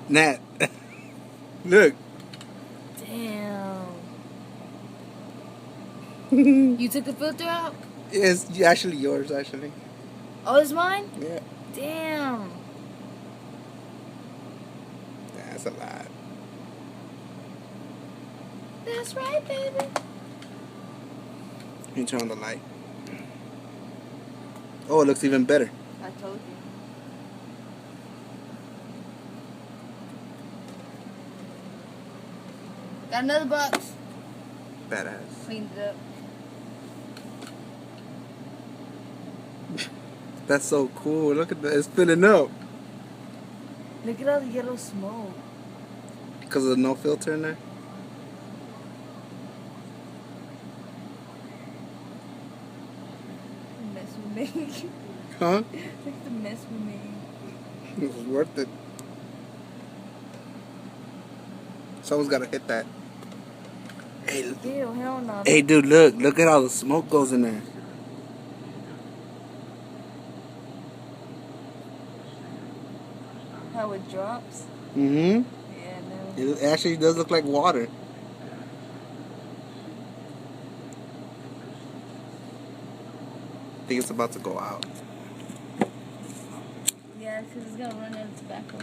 Nat. Look. Damn. You took the filter out? It's actually yours, actually. Oh, it's mine? Yeah. Damn. That's a lot. That's right, baby. You turn on the light. Oh, it looks even better. I told you. Got another box. Badass. Cleaned it up. That's so cool. Look at that. It's filling up. Look at all the yellow smoke. Because of the no filter in there? The mess we made. Huh? Look at the mess we made. It was worth it. Someone's got to hit that. Hey, Ew, hell no. hey, dude, look. Look at all the smoke goes in there. How it drops? Mm-hmm. Yeah, no. It actually does look like water. I think it's about to go out. Yeah, because it's going to run out of tobacco.